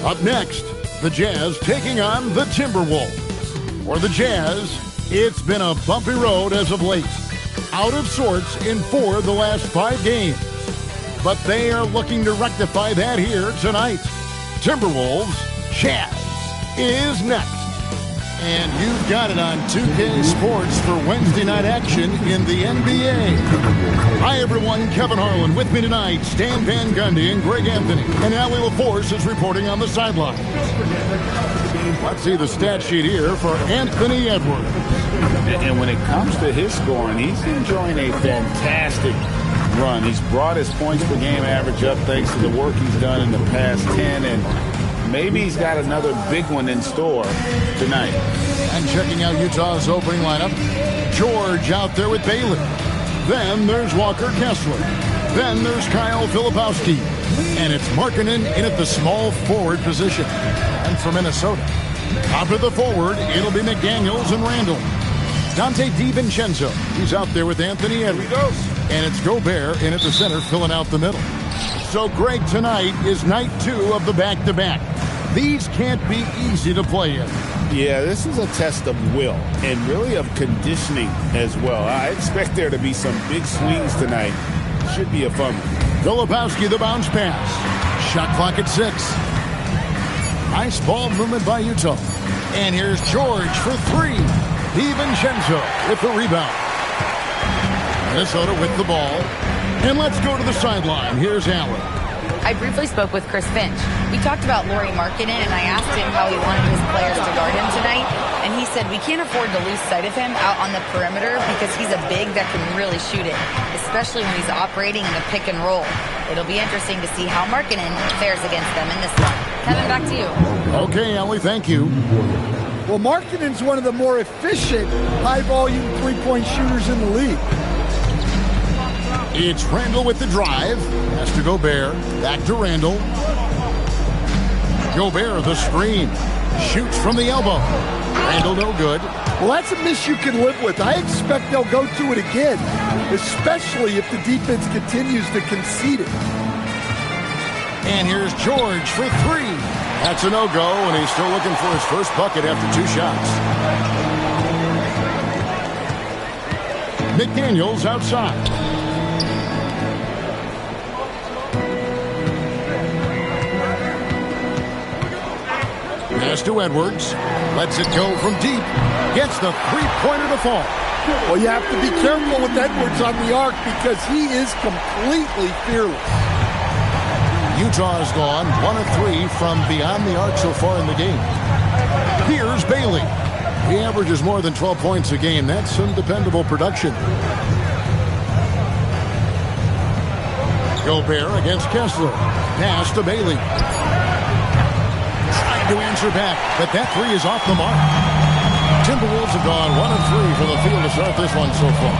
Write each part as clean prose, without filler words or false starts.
Up next, the Jazz taking on the Timberwolves. For the Jazz, it's been a bumpy road as of late. Out of sorts in 4 of the last 5 games. But they are looking to rectify that here tonight. Timberwolves, Jazz is next. And you've got it on 2K Sports for Wednesday night action in the NBA. Hi, everyone. Kevin Harlan with me tonight. Stan Van Gundy and Greg Anthony. And Allie LaForce is reporting on the sidelines. Let's see the stat sheet here for Anthony Edwards. And when it comes to his scoring, he's enjoying a fantastic run. He's brought his points per game average up thanks to the work he's done in the past 10, and maybe he's got another big one in store tonight. And checking out Utah's opening lineup, George out there with Bailey. Then there's Walker Kessler. Then there's Kyle Filipowski. And it's Markkanen in at the small forward position. And for Minnesota, top of the forward, it'll be McDaniels and Randall. Dante DiVincenzo, he's out there with Anthony Edwards. And it's Gobert in at the center, filling out the middle. So, Greg, tonight is night 2 of the back-to-back. These can't be easy to play in. Yeah, this is a test of will and really of conditioning as well. I expect there to be some big swings tonight. Should be a fun one. Filipowski, the bounce pass. Shot clock at 6. Nice ball movement by Utah. And here's George for 3. DiVincenzo with the rebound. Minnesota with the ball. And let's go to the sideline. Here's Allen. I briefly spoke with Chris Finch. We talked about Lauri Markkanen, and I asked him how he wanted his players to guard him tonight. And he said, we can't afford to lose sight of him out on the perimeter because he's a big that can really shoot it, especially when he's operating in a pick and roll. It'll be interesting to see how Markkanen fares against them in this one. Kevin, back to you. Okay, Ellie, thank you. Well, Markkanen's one of the more efficient, high-volume three-point shooters in the league. It's Randall with the drive. Has to Gobert. Back to Randall. Gobert, the screen. Shoots from the elbow. Randall, no good. Well, that's a miss you can live with. I expect they'll go to it again, especially if the defense continues to concede it. And here's George for 3. That's a no-go, and he's still looking for his first bucket after 2 shots. McDaniels outside. Pass to Edwards. Lets it go from deep. Gets the three-pointer to fall. Well, you have to be careful with Edwards on the arc because he is completely fearless. Utah has gone 1 of 3 from beyond the arc so far in the game. Here's Bailey. He averages more than 12 points a game. That's some dependable production. Gobert against Kessler. Pass to Bailey. To answer back, but that 3 is off the mark. Timberwolves have gone 1 of 3 from the field to start this one so far.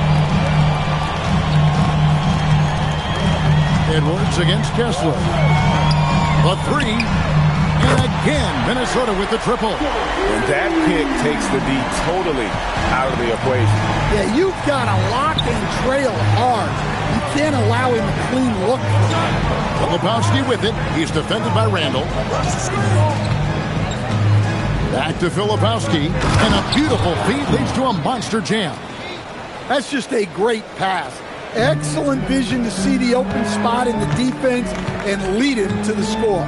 Edwards against Kessler. The 3, and again, Minnesota with the triple. And that pick takes the D totally out of the equation. Yeah, you've got to lock and trail hard. You can't allow him a clean look. Filipowski with it. He's defended by Randall. Back to Filipowski, and a beautiful feed leads to a monster jam. That's just a great pass. Excellent vision to see the open spot in the defense and lead him to the score.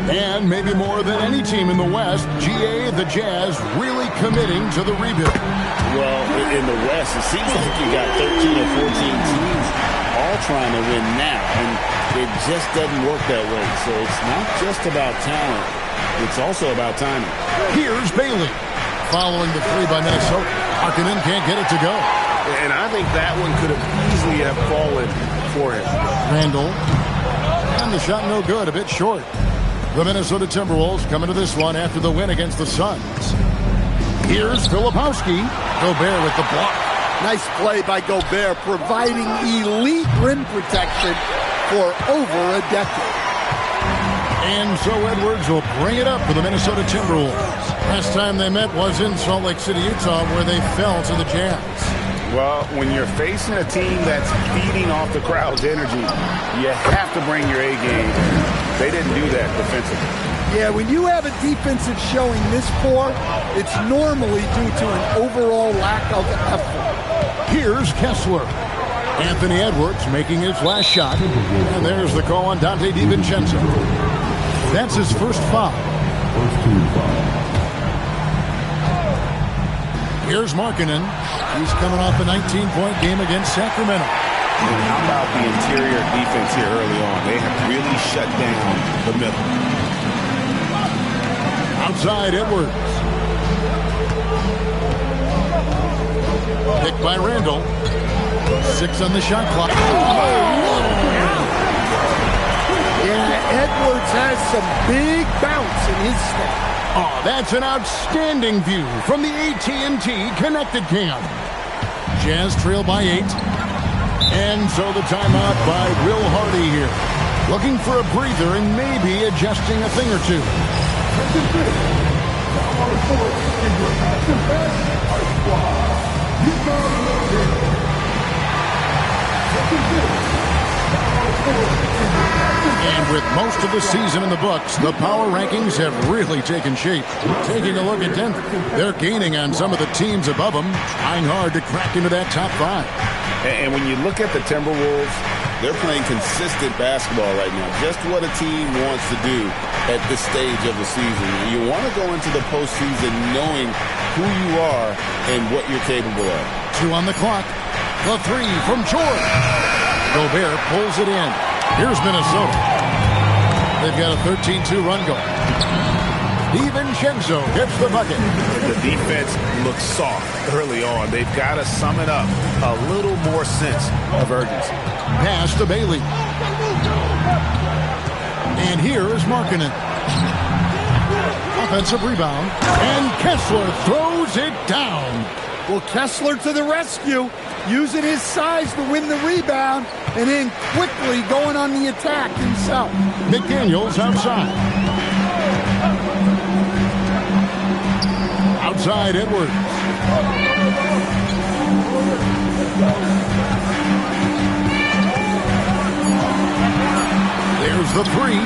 And maybe more than any team in the West, GA, the Jazz, really committing to the rebuild. Well, in the West, it seems like you got 13 or 14 teams all trying to win now, and it just doesn't work that way. So it's not just about talent. It's also about timing. Here's Bailey. Following the three by Minnesota. Markkanen can't get it to go. And I think that one could have easily have fallen for him. Randall. And the shot no good, a bit short. The Minnesota Timberwolves coming to this one after the win against the Suns. Here's Filipowski. Gobert with the block. Nice play by Gobert, providing elite rim protection for over a decade. And so Edwards will bring it up for the Minnesota Timberwolves. Last time they met was in Salt Lake City, Utah, where they fell to the Jazz. Well, when you're facing a team that's feeding off the crowd's energy, you have to bring your A game. They didn't do that defensively. Yeah, when you have a defensive showing this poor, it's normally due to an overall lack of effort. Here's Kessler. Anthony Edwards making his last shot. And there's the call on Dante DiVincenzo. That's his first foul. Here's Markkanen. He's coming off a 19-point game against Sacramento. And how about the interior defense here early on? They have really shut down the middle. Outside Edwards. Picked by Randall. 6 on the shot clock. Yeah, Edwards has some big bounce in his step. Oh, that's an outstanding view from the AT&T Connected Cam. Jazz trail by 8. And so the timeout by Will Hardy here. Looking for a breather and maybe adjusting a thing or two. And with most of the season in the books, the power rankings have really taken shape. Taking a look at Denver, they're gaining on some of the teams above them, trying hard to crack into that top 5. And when you look at the Timberwolves, they're playing consistent basketball right now. Just what a team wants to do at this stage of the season. You want to go into the postseason knowing who you are and what you're capable of. 2 on the clock. The 3 from George. Gobert pulls it in. Here's Minnesota. They've got a 13-2 run going. DiVincenzo gets the bucket. The defense looks soft early on. They've got to sum it up. A little more sense of urgency. Pass to Bailey. And here is Markkanen. Offensive rebound. And Kessler throws it down. Well, Kessler to the rescue, using his size to win the rebound, and then quickly going on the attack himself. McDaniels outside. Outside Edwards. There's the 3.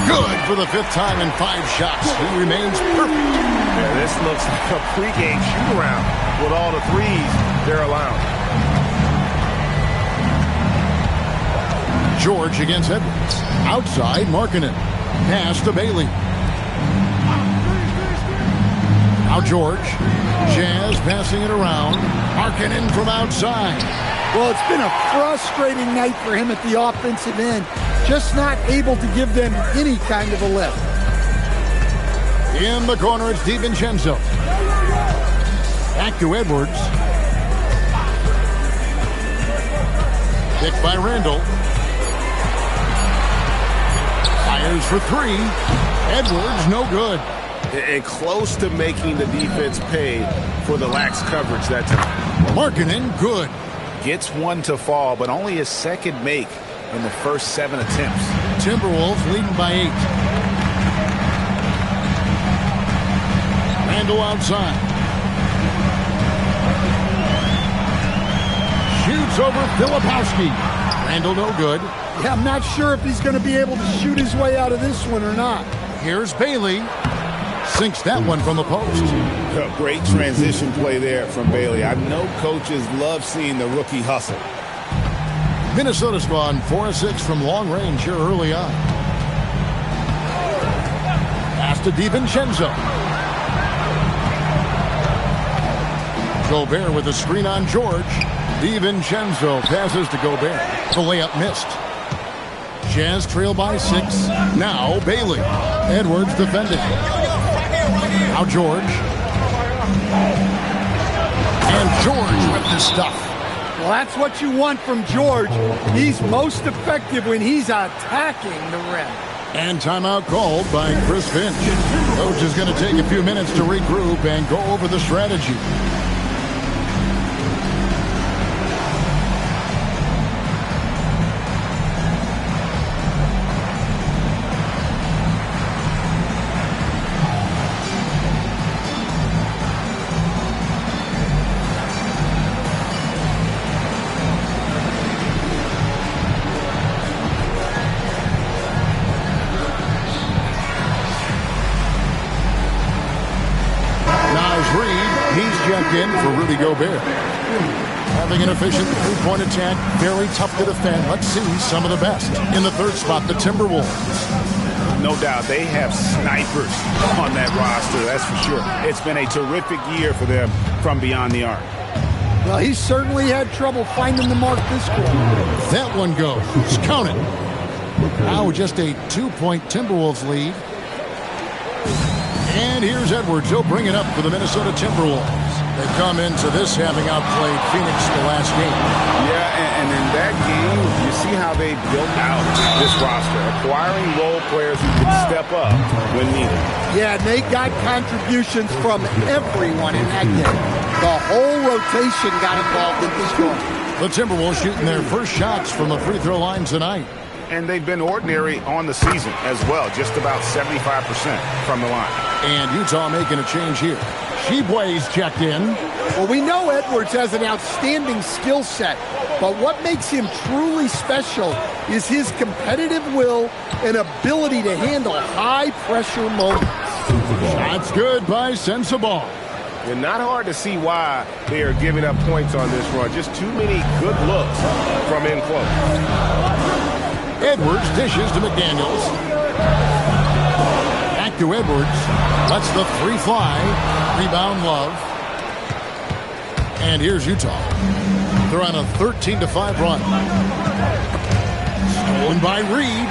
Good for the 5th time in 5 shots. He remains perfect. Yeah, this looks like a pregame shoot-around with all the threes they're allowing. George against Edwards. Outside, Markkanen. Pass to Bailey. Now George. Jazz passing it around. Markkanen from outside. Well, it's been a frustrating night for him at the offensive end. Just not able to give them any kind of a lift. In the corner, it's DiVincenzo. Back to Edwards. Picked by Randall. Fires for 3. Edwards, no good. And close to making the defense pay for the lax coverage that time. Markkanen, good. Gets one to fall, but only his second make in the first 7 attempts. Timberwolves leading by 8. Randall outside. Shoots over Filipowski. Randall no good. Yeah, I'm not sure if he's going to be able to shoot his way out of this one or not. Here's Bailey. Sinks that one from the post. A great transition play there from Bailey. I know coaches love seeing the rookie hustle. Minnesota's gone 4-6 from long range here early on. Pass to DiVincenzo. Gobert with a screen on George. DiVincenzo passes to Gobert. The layup missed. Jazz trail by 6. Now Bailey. Edwards defending. Now George. And George with the stuff. Well, that's what you want from George. He's most effective when he's attacking the rim. And timeout called by Chris Finch. Coach is going to take a few minutes to regroup and go over the strategy. In for Rudy Gobert. Having an efficient three-point attack, very tough to defend. Let's see some of the best. In the third spot, the Timberwolves. No doubt, they have snipers on that roster, that's for sure. It's been a terrific year for them from beyond the arc. Well, he certainly had trouble finding the mark this quarter. That one goes. Count it. Now just a 2-point Timberwolves lead. And here's Edwards. He'll bring it up for the Minnesota Timberwolves. They come into this having outplayed Phoenix the last game. Yeah, and in that game, you see how they built out this roster, acquiring role players who can step up when needed. Yeah, and they got contributions from everyone in that game. The whole rotation got involved in this one. The Timberwolves shooting their first shots from the free throw line tonight. And they've been ordinary on the season as well, just about 75% from the line. And Utah making a change here. Sheboy's checked in. Well, we know Edwards has an outstanding skill set, but what makes him truly special is his competitive will and ability to handle high-pressure moments. That's good by Sensabaugh. And not hard to see why they are giving up points on this run. Just too many good looks from in close. Edwards dishes to McDaniels. Back to Edwards. Lets the three fly. Rebound Love. And here's Utah. They're on a 13-5 run. Stolen by Reed.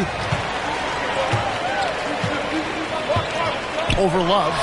Over Love.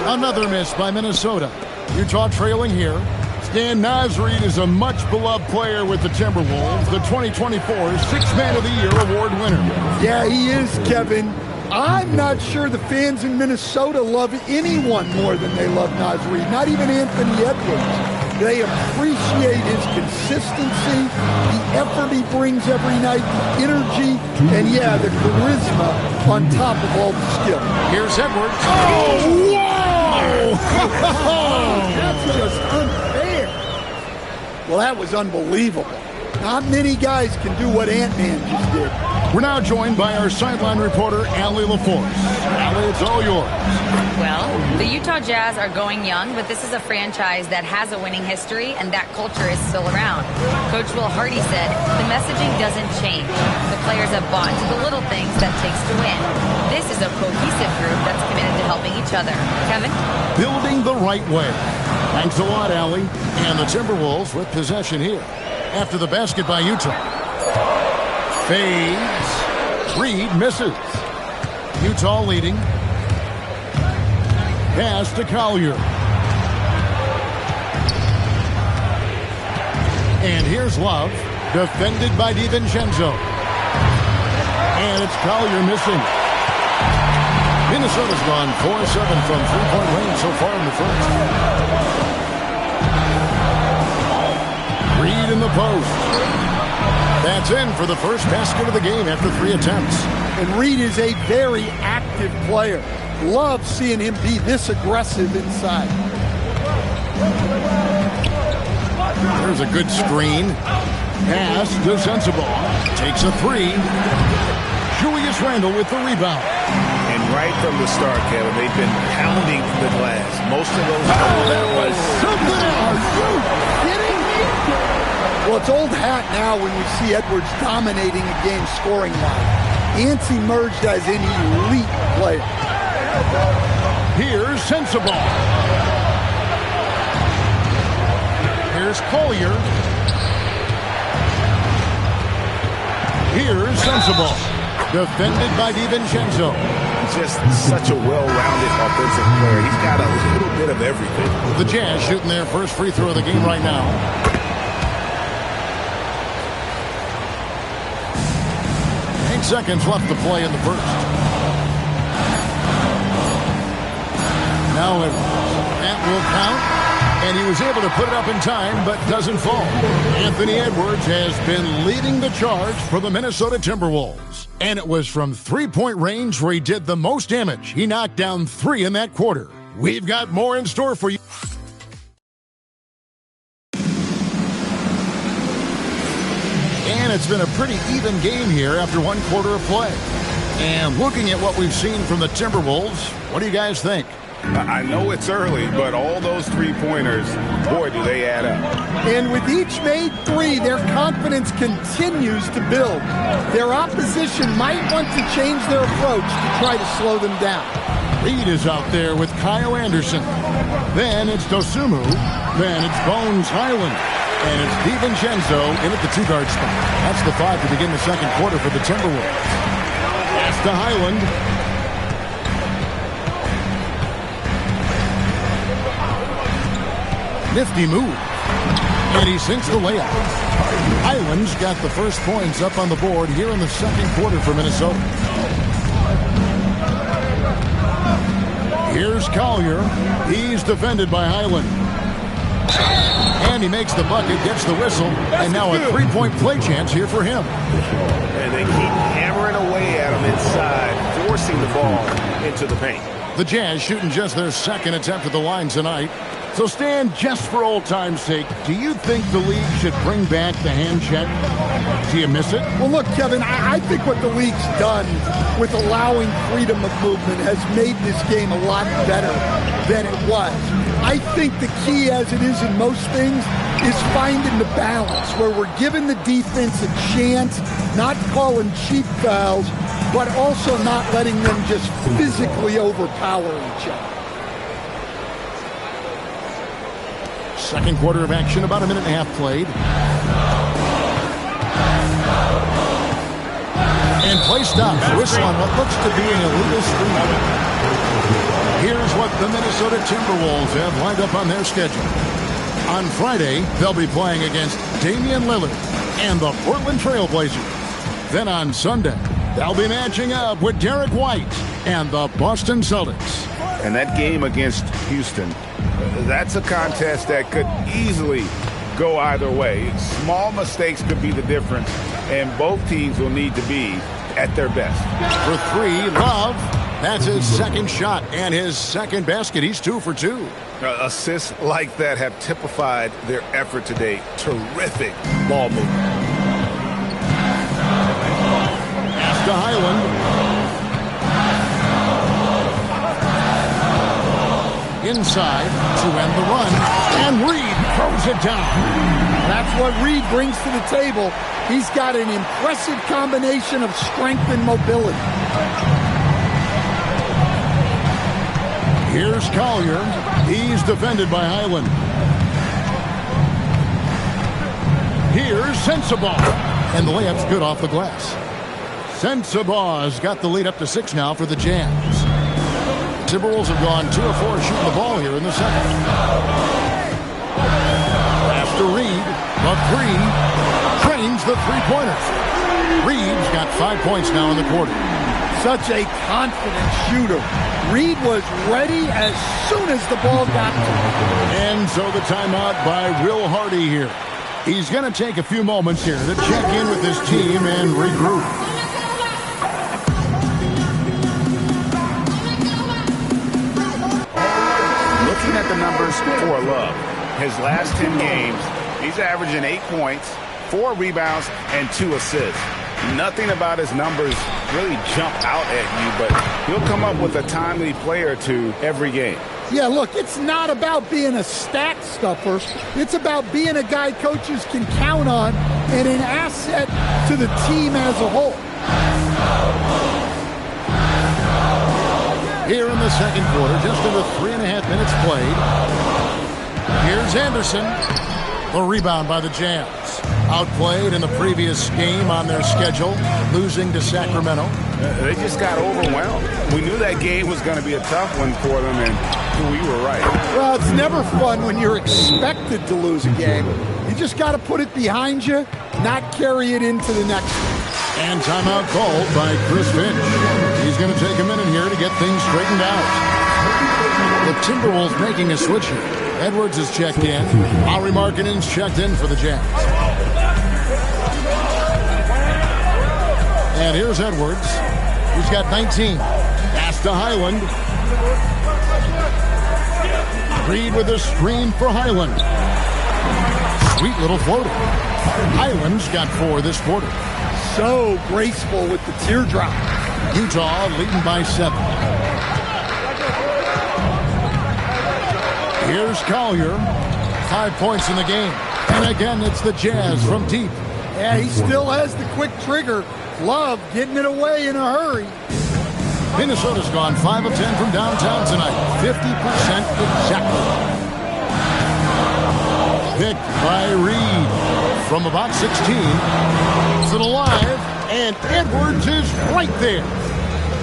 Another miss by Minnesota. Utah trailing here. Stan Nasreed is a much-beloved player with the Timberwolves, the 2024 Sixth Man of the Year award winner. Yeah, he is, Kevin. I'm not sure the fans in Minnesota love anyone more than they love Nasreed, not even Anthony Edwards. They appreciate his consistency, the effort he brings every night, the energy, and, yeah, the charisma on top of all the skill. Here's Edwards. Oh, whoa! That's just unfair. Well, that was unbelievable. Not many guys can do what Ant-Man just did. We're now joined by our sideline reporter, Allie LaForce. Allie, it's all yours. Well, the Utah Jazz are going young, but this is a franchise that has a winning history, and that culture is still around. Coach Will Hardy said, the messaging doesn't change. The players have bought into the little things that takes to win. This is a cohesive group that's committed to helping each other. Kevin? Building the right way. Thanks a lot, Allie. And the Timberwolves with possession here. After the basket by Utah. Fades. Reed misses. Utah leading. Pass to Collier. And here's Love. Defended by DiVincenzo. And it's Collier missing. Minnesota's gone 4-7 from three-point range so far in the first. Reed in the post. That's in for the first basket of the game after 3 attempts. And Reed is a very active player. Love seeing him be this aggressive inside. There's a good screen. Pass to Sensabaugh. Takes a 3. Julius Randle with the rebound. And right from the start, Kevin, they've been pounding the glass. Most of those. That was something else. Are you kidding me? Well, it's old hat now when we see Edwards dominating a game scoring-wise. Ants emerged as an elite player. Here's Sensabaugh. Here's Collier. Here's Sensabaugh. defended by DiVincenzo. Just such a well-rounded offensive player. He's got a little bit of everything. The Jazz shooting their first free throw of the game right now. 8 seconds left to play in the first. Now that will count. And he was able to put it up in time, but doesn't fall. Anthony Edwards has been leading the charge for the Minnesota Timberwolves. And it was from three-point range where he did the most damage. He knocked down 3 in that quarter. We've got more in store for you. And it's been a pretty even game here after 1 quarter of play. And looking at what we've seen from the Timberwolves, what do you guys think? I know it's early, but all those three-pointers, boy, do they add up. And with each made 3, their confidence continues to build. Their opposition might want to change their approach to try to slow them down. Reed is out there with Kyle Anderson. Then it's Dosunmu. Then it's Bones Highland. And it's DiVincenzo in at the 2-guard spot. That's the 5 to begin the second quarter for the Timberwolves. Pass to Highland. Nifty move. And he sinks the layup. Highland's got the first points up on the board here in the second quarter for Minnesota. Here's Collier. He's defended by Highland. And he makes the bucket, gets the whistle, and now a 3-point play chance here for him. And they keep hammering away at him inside, forcing the ball into the paint. The Jazz shooting just their second attempt at the line tonight. So, Stan, just for old time's sake, do you think the league should bring back the hand check? Do you miss it? Well, look, Kevin, I think what the league's done with allowing freedom of movement has made this game a lot better than it was. I think the key, as it is in most things, is finding the balance where we're giving the defense a chance, not calling cheap fouls, but also not letting them just physically overpower each other. Second quarter of action, about a minute and a half played. And play stops. Whistle on what looks to be an illegal screen. Here's what the Minnesota Timberwolves have lined up on their schedule. On Friday, they'll be playing against Damian Lillard and the Portland Trail Blazers. Then on Sunday, they'll be matching up with Derek White and the Boston Celtics. And that game against Houston, that's a contest that could easily go either way. Small mistakes could be the difference, and both teams will need to be at their best. For 3, Love. That's his second shot and his second basket. He's 2 for 2. Assists like that have typified their effort today. Terrific ball movement. Pass to Highland. Inside to end the run, and Reed throws it down. That's what Reed brings to the table. He's got an impressive combination of strength and mobility. Here's Collier. He's defended by Highland. Here's Sensabaugh. And the layup's good off the glass. Sensabaugh's got the lead up to 6 now for the Jazz. Timberwolves have gone 2 of 4 shooting the ball here in the second. Pass to Reed. The 3. Trains the three-pointers. Reed's got 5 points now in the quarter. Such a confident shooter. Reed was ready as soon as the ball got to him. And so the timeout by Will Hardy here. He's going to take a few moments here to check in with his team and regroup. Looking at the numbers for Love, his last 10 games, he's averaging 8 points, 4 rebounds, and 2 assists. Nothing about his numbers really jump out at you, but he'll come up with a timely play or two every game. Yeah, look, it's not about being a stat stuffer. It's about being a guy coaches can count on and an asset to the team as a whole. Here in the second quarter, just under 3.5 minutes played. Here's Anderson. The rebound by the Jazz. Outplayed in the previous game on their schedule, losing to Sacramento. They just got overwhelmed. We knew that game was going to be a tough one for them, and we were right. Well, it's never fun when you're expected to lose a game. You just got to put it behind you, not carry it into the next one. And timeout called by Chris Finch. He's going to take a minute here to get things straightened out. The Timberwolves making a switch here. Edwards is checked in. Lauri Markkanen's checked in for the Jazz. And here's Edwards. He's got 19. Pass to Highland. Reed with a screen for Highland. Sweet little floater. Highland's got 4 this quarter. So graceful with the teardrop. Utah leading by 7. Here's Collier. 5 points in the game. And again, it's the Jazz from deep. Yeah, he still has the quick trigger. Love getting it away in a hurry. Minnesota's gone 5 of 10 from downtown tonight. 50% exactly. Picked by Reed from about 16. It's alive, and Edwards is right there.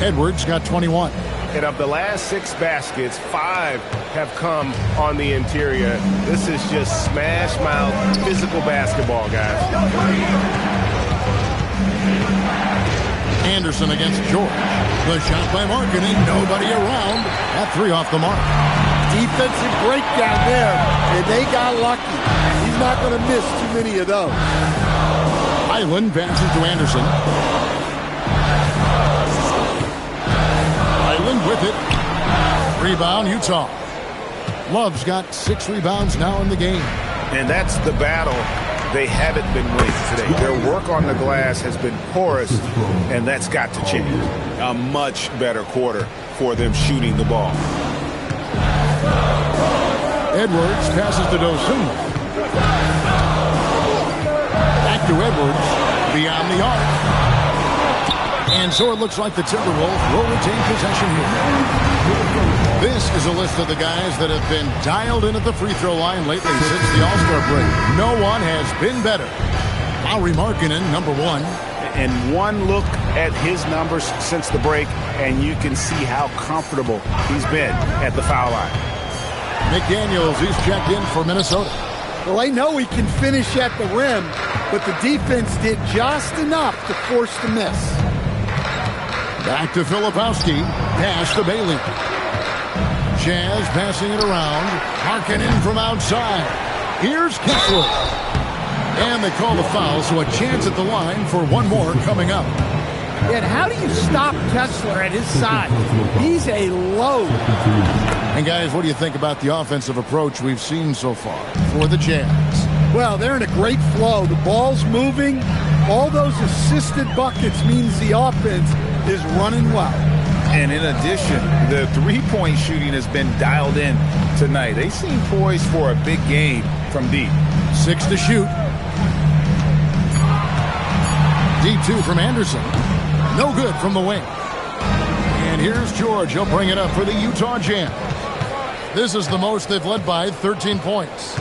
Edwards got 21. And of the last 6 baskets, 5 have come on the interior. This is just smash mouth physical basketball, guys. Anderson against George. The shot by Markkanen. Nobody around. That 3 off the mark. Defensive breakdown there, and they got lucky. He's not going to miss too many of those. Highland passes to Anderson. Highland with it. Rebound, Utah. Love's got 6 rebounds now in the game. And that's the battle they haven't been winning today. Their work on the glass has been porous, and that's got to change. A much better quarter for them shooting the ball. Edwards passes to Dosunmu. Back to Edwards, beyond the arc. And so it looks like the Timberwolves will retain possession here. This is a list of the guys that have been dialed in at the free throw line lately since the All-Star break. No one has been better. Lauri Markkanen, number 1. And one look at his numbers since the break, and you can see how comfortable he's been at the foul line. McDaniels, he's checked in for Minnesota. Well, they know he can finish at the rim, but the defense did just enough to force the miss. Back to Filipowski. Pass to Bailey. Jazz passing it around. Markkanen from outside. Here's Kessler. And they call the foul, so a chance at the line for one more coming up. And how do you stop Kessler at his size? He's a load. And guys, what do you think about the offensive approach we've seen so far for the Jazz? Well, they're in a great flow. The ball's moving. All those assisted buckets means the offense is running well. And in addition, the three-point shooting has been dialed in tonight. They seem poised for a big game from deep. 6 to shoot. Deep 2 from Anderson. No good from the wing. And here's George. He'll bring it up for the Utah Jazz. This is the most they've led by, 13 points.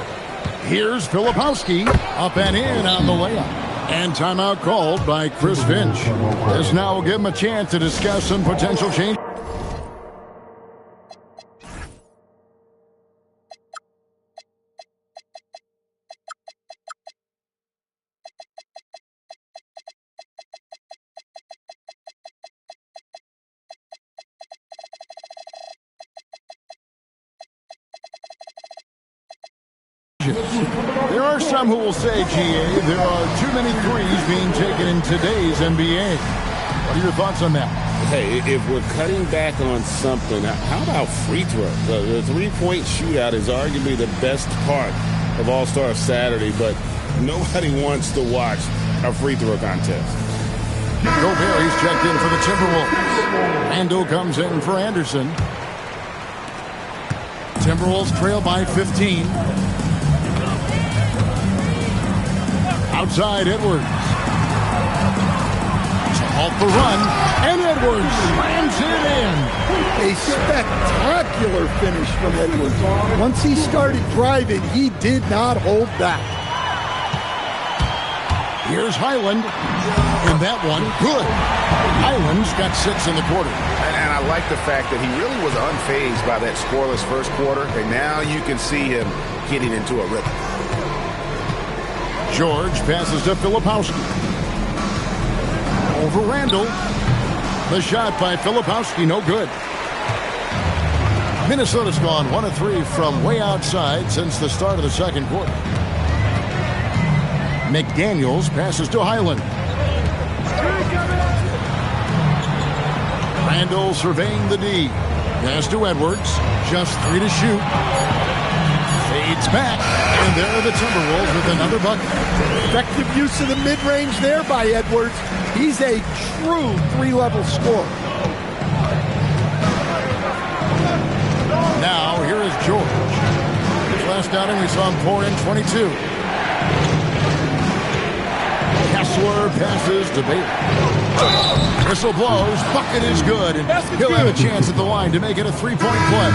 Here's Filipowski. Up and in on the layup. And timeout called by Chris Finch. This now will give him a chance to discuss some potential change. There are some who will say, GA, there are too many threes being taken in today's NBA. What are your thoughts on that? Hey, if we're cutting back on something, how about free throw? The three-point shootout is arguably the best part of All-Star Saturday, but nobody wants to watch a free throw contest. Gobert, he's checked in for the Timberwolves. Randall comes in for Anderson. Timberwolves trail by 15. Outside, Edwards. To halt the run, and Edwards slams it in. A spectacular finish from Edwards. Once he started driving, he did not hold back. Here's Highland. And that one, good. Highland's got 6 in the quarter. And I like the fact that he really was unfazed by that scoreless first quarter, and now you can see him getting into a rhythm. George passes to Filipowski. Over Randall. The shot by Filipowski, no good. Minnesota's gone 1 of 3 from way outside since the start of the second quarter. McDaniels passes to Highland. Randall surveying the D. Pass to Edwards. Just 3 to shoot. Fades back. And there are the Timberwolves with another bucket. Effective use of the mid-range there by Edwards. He's a true 3-level scorer. Now, here is George. His last outing, we saw him pour in 22. Kessler passes to Bailey. Whistle blows. Bucket is good. And he'll have a chance at the line to make it a 3-point play.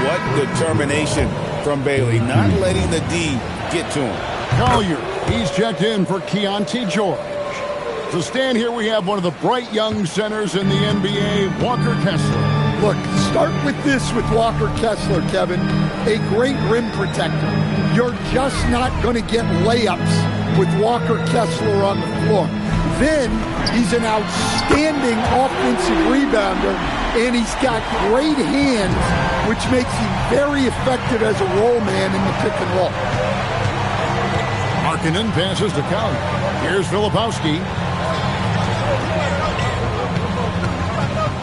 What determination from Bailey, not letting the D get to him. Collier, he's checked in for Keontae George. To stand here, we have one of the bright young centers in the NBA, Walker Kessler. Look, start with this with Walker Kessler, Kevin. A great rim protector. You're just not going to get layups with Walker Kessler on the floor. Then he's an outstanding offensive rebounder, and he's got great hands, which makes him very effective as a roll man in the pick and roll. Markkanen passes to Collier. Here's Filipowski.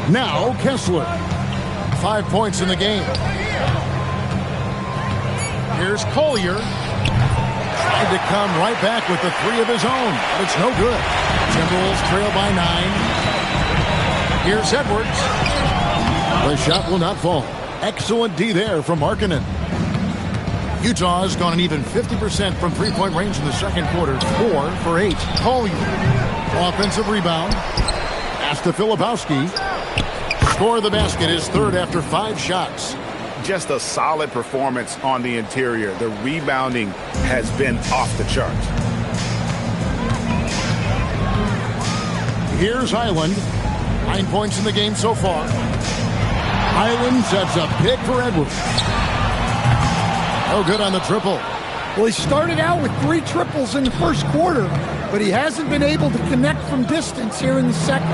Now Kessler. 5 points in the game. Here's Collier. Tried to come right back with the 3 of his own, but it's no good. Timberwolves trail by 9. Here's Edwards. The shot will not fall. Excellent D there from Markkanen. Utah has gone an even 50% from 3-point range in the second quarter. 4 for 8. Collier. Offensive rebound. Pass to Filipowski. Score of the basket is 3rd after 5 shots. Just a solid performance on the interior. The rebounding has been off the charts. Here's Highland. 9 points in the game so far. Highland sets a pick for Edwards. No good on the triple. Well, he started out with 3 triples in the first quarter, but he hasn't been able to connect from distance here in the second.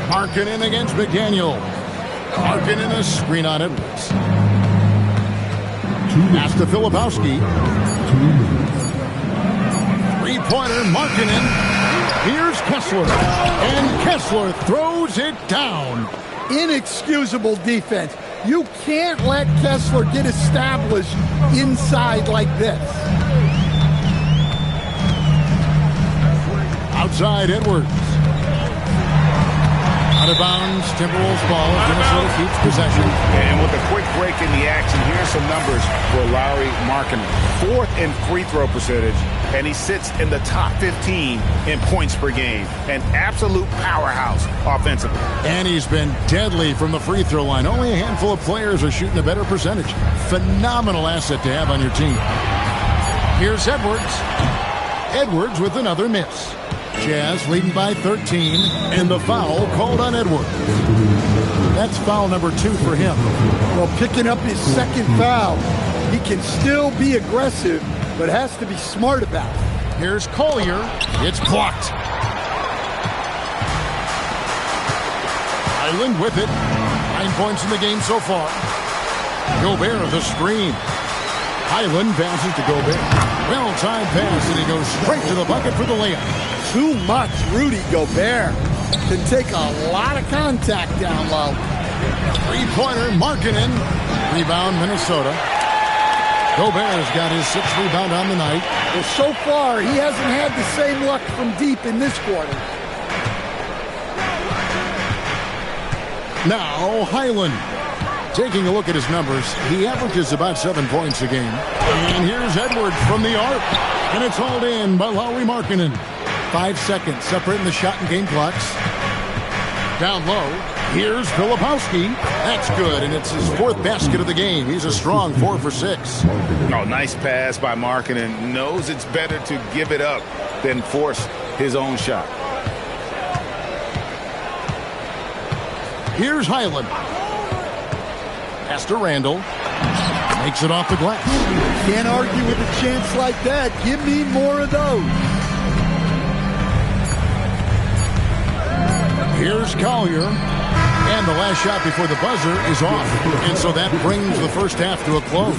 Markkanen against McDaniel. Markkanen a screen on Edwards. Pass to Filipowski. 3-pointer, Markkanen. Here's Kessler. And Kessler throws it down. Inexcusable defense. You can't let Kessler get established inside like this. Outside Edwards. Out of bounds, Timberwolves ball. Minnesota keeps possession. And with a quick break in the action, here's some numbers for Lauri Markkanen. 4th in free throw percentage, and he sits in the top 15 in points per game. An absolute powerhouse offensively. And he's been deadly from the free throw line. Only a handful of players are shooting a better percentage. Phenomenal asset to have on your team. Here's Edwards. Edwards with another miss. Jazz leading by 13, and the foul called on Edwards. That's foul number 2 for him. Well, picking up his second foul, he can still be aggressive, but has to be smart about it. Here's Collier. It's blocked. Highland with it. 9 points in the game so far. Gobert the screen. Highland passes to Gobert. Well-timed pass, and he goes straight to the bucket for the layup. Too much. Rudy Gobert can take a lot of contact down low. 3-pointer, Markkanen. Rebound, Minnesota. Gobert has got his 6th rebound on the night. Well, so far, he hasn't had the same luck from deep in this quarter. Now, Highland. Taking a look at his numbers, he averages about 7 points a game. And here's Edwards from the arc. And it's hauled in by Lauri Markkanen. 5 seconds separating the shot and game clocks. Down low, Here's Filipowski. That's good, and it's his 4th basket of the game. He's a strong 4 for 6. Oh, nice pass by Markkanen. Knows it's better to give it up than force his own shot. Here's Highland. Pass to Randall. Makes it off the glass. Can't argue with a chance like that. Give me more of those. Here's Collier. And the last shot before the buzzer is off. And so that brings the first half to a close.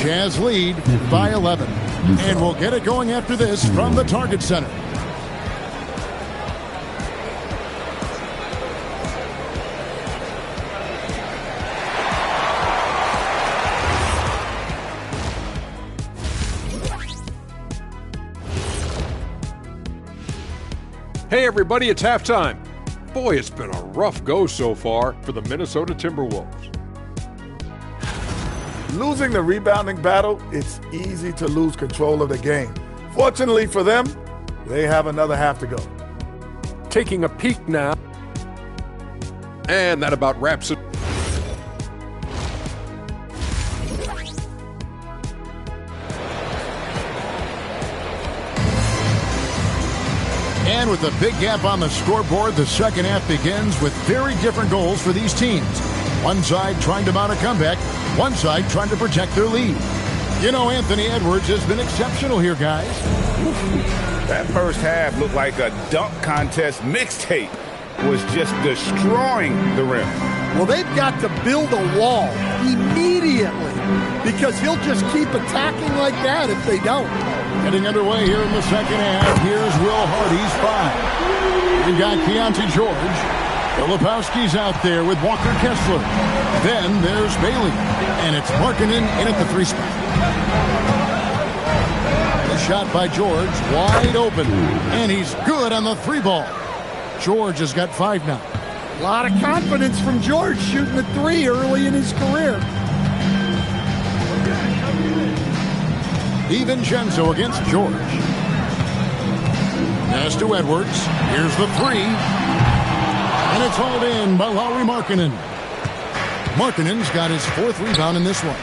Jazz lead by 11. And we'll get it going after this from the Target Center. Hey everybody, it's halftime. Boy, it's been a rough go so far for the Minnesota Timberwolves. Losing the rebounding battle, it's easy to lose control of the game. Fortunately for them, they have another half to go. Taking a peek now. And that about wraps it. And with a big gap on the scoreboard, the second half begins with very different goals for these teams. One side trying to mount a comeback, one side trying to protect their lead. You know, Anthony Edwards has been exceptional here, guys. That first half looked like a dunk contest mixtape. Was just destroying the rim. Well, they've got to build a wall immediately because he'll just keep attacking like that if they don't. Getting underway here in the second half. Here's Will Hardy's 5. We've got Keontae George. Filipowski's out there with Walker Kessler. Then there's Bailey. And it's Markkanen in at the 3 spot. The shot by George, wide open. And he's good on the 3 ball. George has got 5 now. A lot of confidence from George shooting the 3 early in his career. DiVincenzo against George. Pass to Edwards. Here's the 3. And it's hauled in by Lauri Markkanen. Markkanen's got his 4th rebound in this one.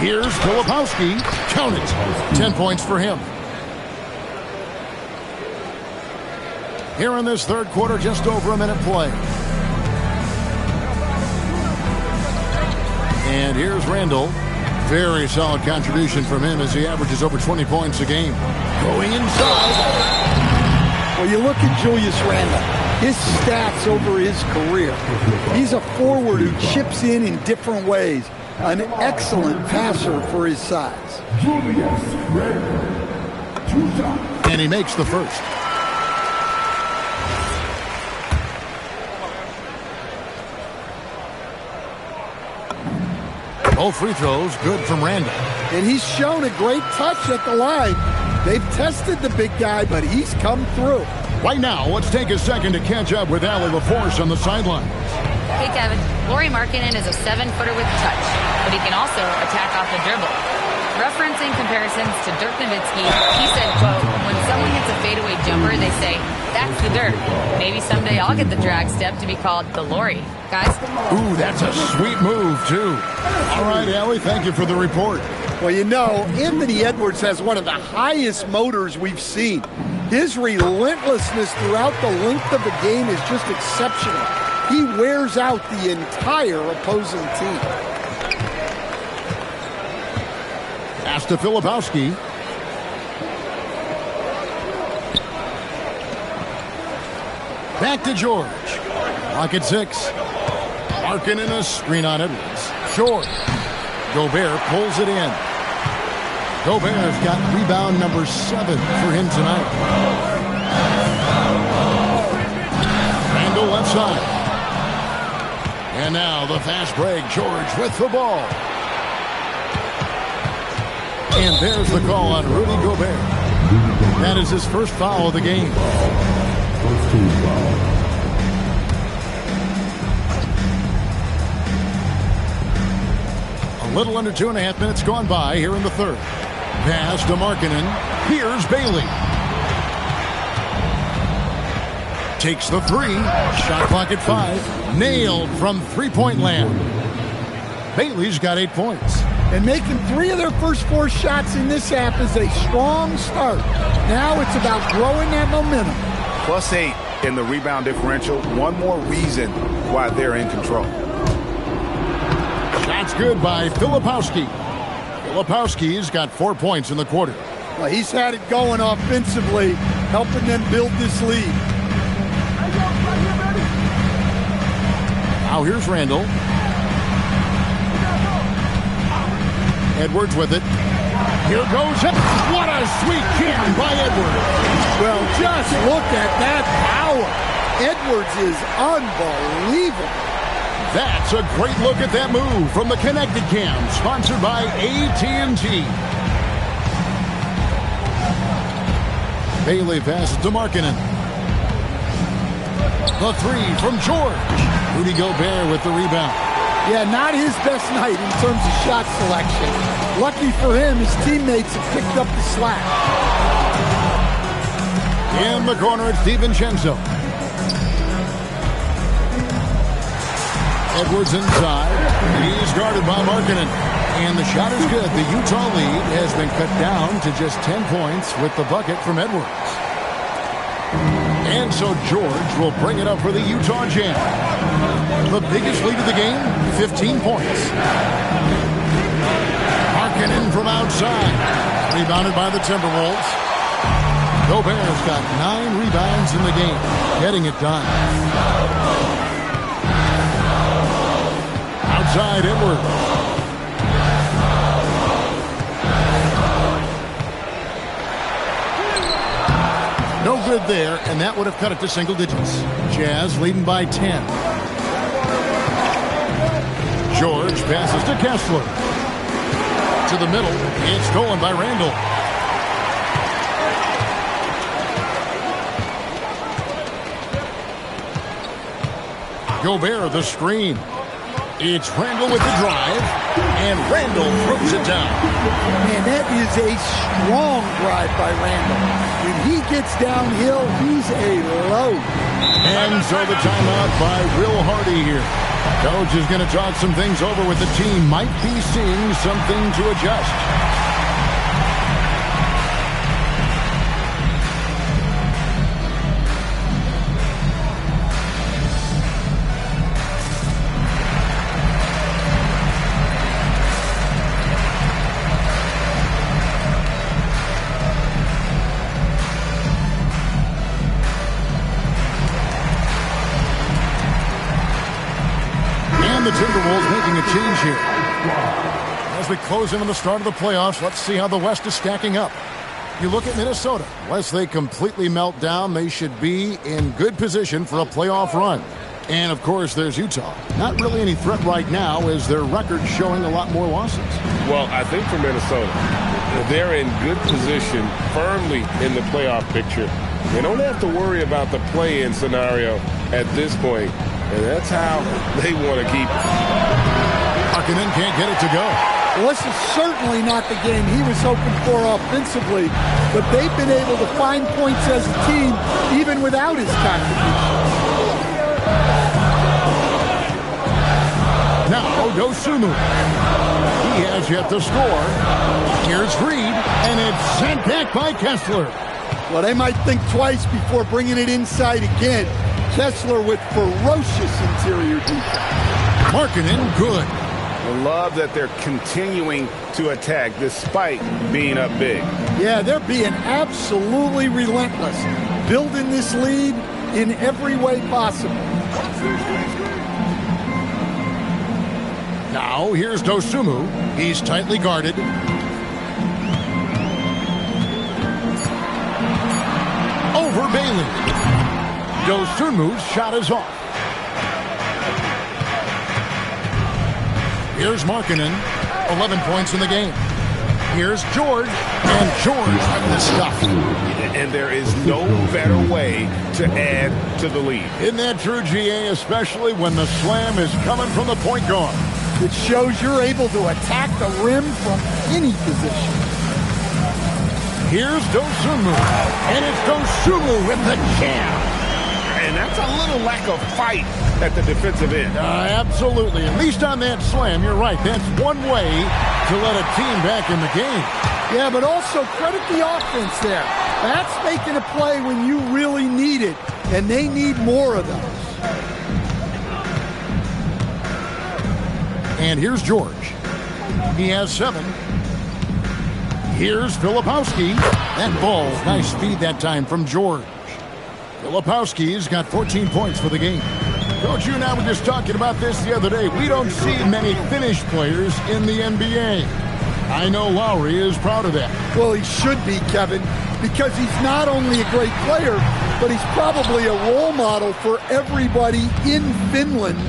Here's Filipowski. Count it. 10 points for him. Here in this third quarter, just over a minute play. And here's Randall. Very solid contribution from him as he averages over 20 points a game. Going inside. Well, you look at Julius Randle, his stats over his career. He's a forward who chips in different ways. An excellent passer for his size. And he makes the first. Both free throws good from Randall. And he's shown a great touch at the line. They've tested the big guy, but he's come through. Right now, let's take a second to catch up with Allie LaForce on the sideline. Hey, Kevin. Lauri Markkanen is a 7-footer with touch, but he can also attack off the dribble. Referencing comparisons to Dirk Nowitzki, he said, quote, when someone hits a fadeaway jumper, they say, that's the Dirk. Maybe someday I'll get the drag step to be called the Lauri. Guys? Ooh, that's a sweet move, too. All right, Allie, thank you for the report. Well, you know, Anthony Edwards has one of the highest motors we've seen. His relentlessness throughout the length of the game is just exceptional. He wears out the entire opposing team. Pass to Filipowski. Back to George. Clock at 6. Markkanen a screen on Edwards. Short. Gobert pulls it in. Gobert's got rebound number 7 for him tonight. Randall left side. And now the fast break. George with the ball. And there's the call on Rudy Gobert. That is his first foul of the game. A little under 2.5 minutes gone by here in the third. Pass to Markkanen. Here's Bailey. Takes the three. Shot clock at 5. Nailed from three-point land. Bailey's got 8 points. And making 3 of their first 4 shots in this half is a strong start. Now it's about growing that momentum. +8 in the rebound differential. One more reason why they're in control. Shot's good by Filipowski. Filipowski's got 4 points in the quarter. Well, he's had it going offensively, helping them build this lead. Now here's Randall. Edwards with it. Here goes it. What a sweet kick by Edwards. Well, just look at that power. Edwards is unbelievable. That's a great look at that move from the Connected Cam, sponsored by AT&T. Bailey passes to Markkanen. The three from George. Rudy Gobert with the rebound. Yeah, not his best night in terms of shot selection. Lucky for him, his teammates have picked up the slack. In the corner, it's DiVincenzo. Edwards inside. He's guarded by Markkanen. And the shot is good. The Utah lead has been cut down to just 10 points with the bucket from Edwards. And so George will bring it up for the Utah Jazz. The biggest lead of the game, 15 points. Markkanen from outside. Rebounded by the Timberwolves. Gobert's got 9 rebounds in the game. Getting it done. Outside Edwards. No good there, and that would have cut it to single digits. Jazz leading by 10. George passes to Kessler. To the middle. It's stolen by Randall. Gobert the screen. It's Randall with the drive, and Randall throws it down. Man, that is a strong drive by Randall. When he gets downhill, he's a load. And so the timeout by Will Hardy here. Coach is going to talk some things over with the team. Might be seeing something to adjust. The Timberwolves making a change here. As we close in on the start of the playoffs, let's see how the West is stacking up. You look at Minnesota. Unless they completely melt down, they should be in good position for a playoff run. And, of course, there's Utah. Not really any threat right now as their record showing a lot more losses. Well, I think for Minnesota, they're in good position, firmly in the playoff picture. They don't have to worry about the play-in scenario at this point. And that's how they want to keep it. Markkanen can't get it to go. Well, this is certainly not the game he was hoping for offensively, but they've been able to find points as a team even without his contribution. Now, Dosunmu. He has yet to score. Here's Reed, and it's sent back by Kessler. Well, they might think twice before bringing it inside again. Kessler with ferocious interior defense. Markkanen, good. I love that they're continuing to attack despite being up big. Yeah, they're being absolutely relentless, building this lead in every way possible. Now, here's Dosunmu. He's tightly guarded. Over Bailey. Dosunmu's shot is off. Here's Markkanen, 11 points in the game. Here's George, and George with the stuff. And there is no better way to add to the lead. Isn't that true, GA, especially when the slam is coming from the point guard? It shows you're able to attack the rim from any position. Here's Dosunmu, and it's Dosunmu with the jam. And that's a little lack of fight at the defensive end. Absolutely. At least on that slam, you're right. That's one way to let a team back in the game. Yeah, but also credit the offense there. That's making a play when you really need it, and they need more of those. And here's George. He has 7. Here's Filipowski. That ball, nice speed that time from George. Filipowski's got 14 points for the game. Coach, you and I were just talking about this the other day. We don't see many finished players in the NBA. I know Lowry is proud of that. Well, he should be, Kevin, because he's not only a great player, but he's probably a role model for everybody in Finland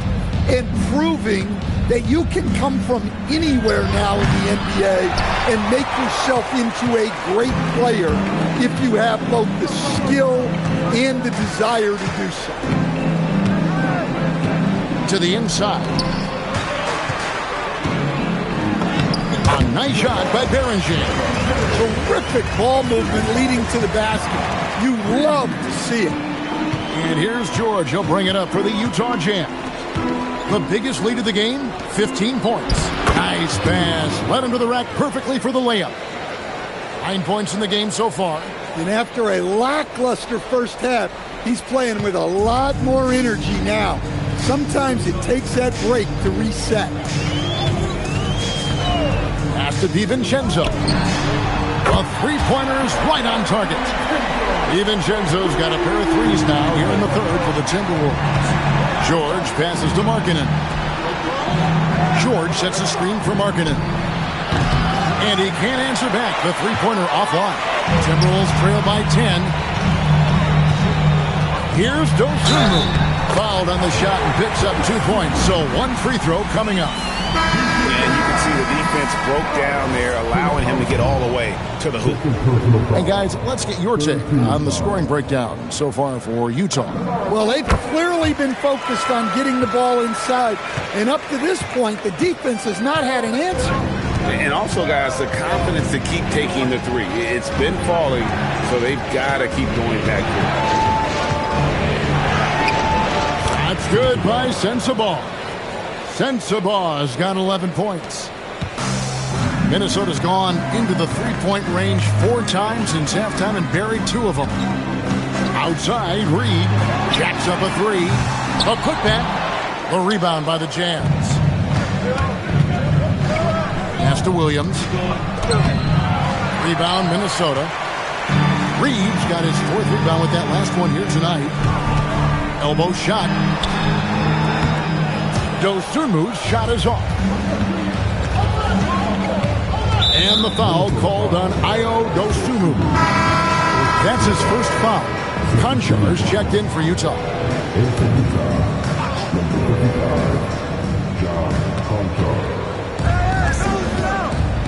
and proving that you can come from anywhere now in the NBA and make yourself into a great player if you have both the skill and the desire to do so. To the inside. A nice shot by Berenger. Terrific ball movement leading to the basket. You love to see it. And here's George. He'll bring it up for the Utah Jazz. The biggest lead of the game, 15 points. Nice pass. Led him to the rack perfectly for the layup. 9 points in the game so far. And after a lackluster first half, he's playing with a lot more energy now. Sometimes it takes that break to reset. Pass to DiVincenzo. The three-pointers right on target. DiVincenzo's got a pair of threes now here in the third for the Timberwolves. George passes to Markkanen. George sets a screen for Markkanen. And he can't answer back. The three-pointer offline. Timberwolves trail by 10. Here's Dosunmu. Fouled on the shot and picks up 2 points. So one free throw coming up. And you can see the defense broke down there, allowing him to get all the way to the hoop. And guys, let's get your take on the scoring breakdown so far for Utah. Well, they've clearly been focused on getting the ball inside. And up to this point, the defense has not had an answer. And also, guys, the confidence to keep taking the three. It's been falling, so they've got to keep going back here. That's good by Sensabaugh. Sensabaugh has got 11 points. Minnesota's gone into the three-point range 4 times since halftime and buried 2 of them. Outside, Reed jacks up a 3. A putback. The rebound by the Jazz. Pass to Williams. Rebound, Minnesota. Reed's got his 4th rebound with that last one here tonight. Elbow shot. Dosunmu's shot is off. And the foul called on Ayo Dosunmu. That's his first foul. Konchar's checked in for Utah.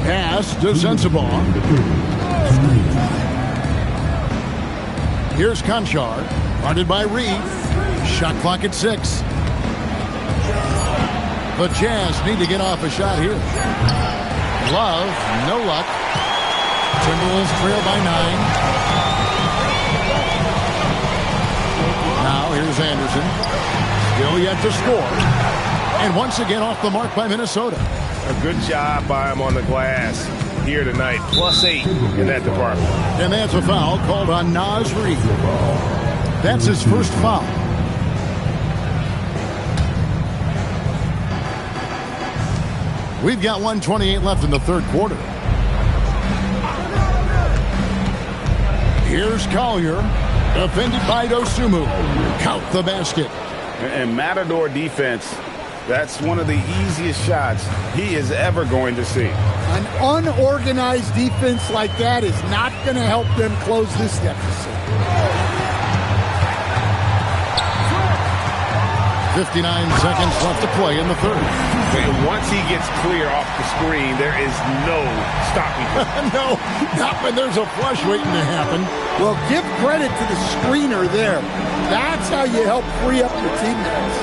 Pass to Sensabaugh. Here's Konchar, guarded by Reed. Shot clock at 6. The Jazz need to get off a shot here. Love, no luck. Timberwolves trail by 9. Now here's Anderson. Still yet to score. And once again off the mark by Minnesota. A good job by him on the glass here tonight. +8 in that department. And that's a foul called on Naz Reid. That's his first foul. We've got 1:28 left in the third quarter. Here's Collier, defended by Dosunmu. Count the basket. And Matador defense, that's one of the easiest shots he is ever going to see. An unorganized defense like that is not going to help them close this deficit. 59 seconds left to play in the third. And once he gets clear off the screen, there is no stopping him. No, not when there's a flush waiting to happen. Well, give credit to the screener there. That's how you help free up your teammates.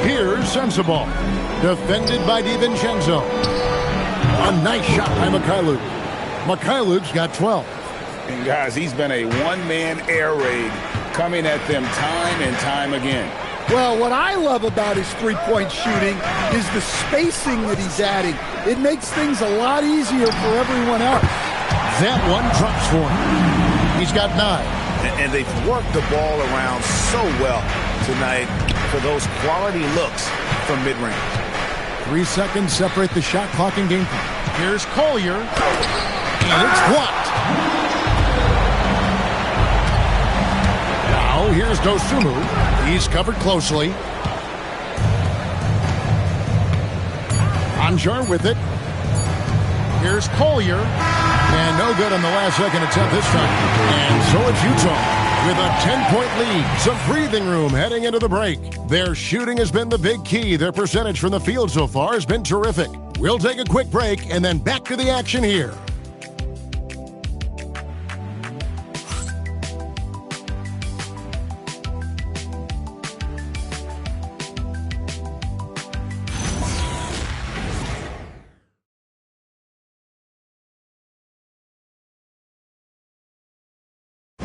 Here's Sensabaugh, defended by DiVincenzo. A nice shot by Mykhailiuk. Mykhailiuk's got 12. And guys, he's been a one-man air raid coming at them time and time again. Well, what I love about his three-point shooting is the spacing that he's adding. It makes things a lot easier for everyone else. That one drops for him. He's got 9. And they've worked the ball around so well tonight for those quality looks from mid-range. 3 seconds separate the shot clock and game clock. Here's Collier, and it's blocked. Now here's Dosunmu. He's covered closely. Anjar with it. Here's Collier. And no good on the last second attempt this time. And so it's Utah with a 10-point lead. Some breathing room heading into the break. Their shooting has been the big key. Their percentage from the field so far has been terrific. We'll take a quick break and then back to the action here.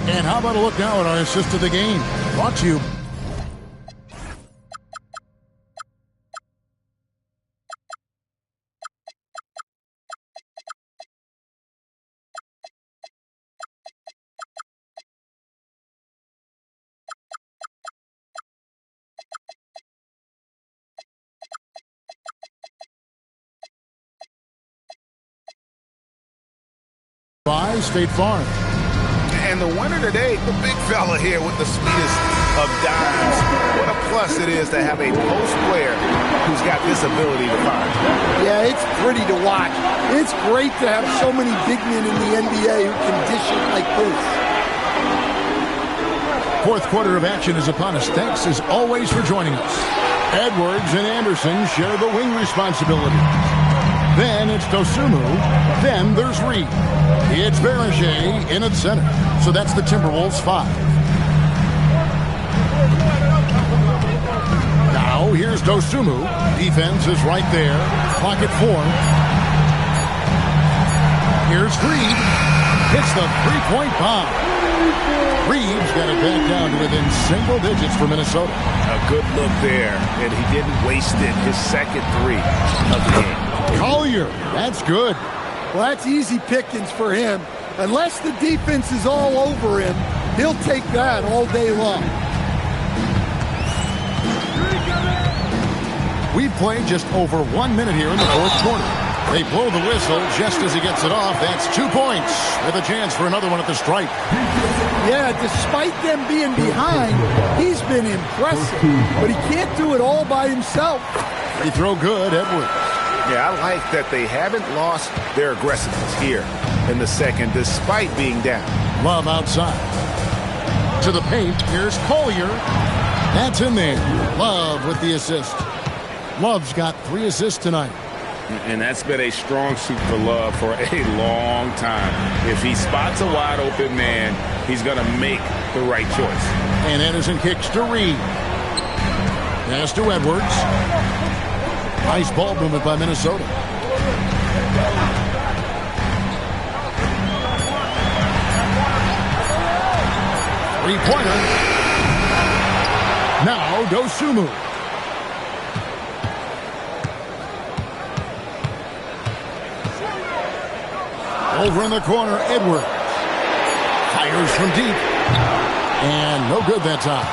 And how about a look now at our assist of the game? Brought to you. By State Farm. And the winner today, the big fella here with the sweetest of dimes. What a plus it is to have a post player who's got this ability to fire. Yeah, it's pretty to watch. It's great to have so many big men in the NBA who can dish it like this. Fourth quarter of action is upon us. Thanks as always for joining us. Edwards and Anderson share the wing responsibility. Then it's Dosunmu. Then there's Reed. It's Beringer in at center. So that's the Timberwolves 5. Now here's Dosunmu. Defense is right there. Clock at 4. Here's Reed. Hits the three-point bomb. Reed's got it back down to within single digits for Minnesota. A good look there, and he didn't waste it. His second 3 of the game. Collier, that's good. Well, that's easy pickings for him. Unless the defense is all over him, he'll take that all day long. We've played just over 1 minute here in the fourth quarter. They blow the whistle just as he gets it off. That's 2 points with a chance for another one at the stripe. Yeah, despite them being behind, he's been impressive. But he can't do it all by himself. Free throw good, Edwards. Yeah, I like that they haven't lost their aggressiveness here in the second, despite being down. Love outside. To the paint, here's Collier. That's in there. Love with the assist. Love's got 3 assists tonight. And that's been a strong suit for Love for a long time. If he spots a wide open man, he's going to make the right choice. And Anderson kicks to Reed. Pass to Edwards. Nice ball movement by Minnesota. Three-pointer. Now Dosunmu. Over in the corner, Edwards. Fires from deep. And no good that time.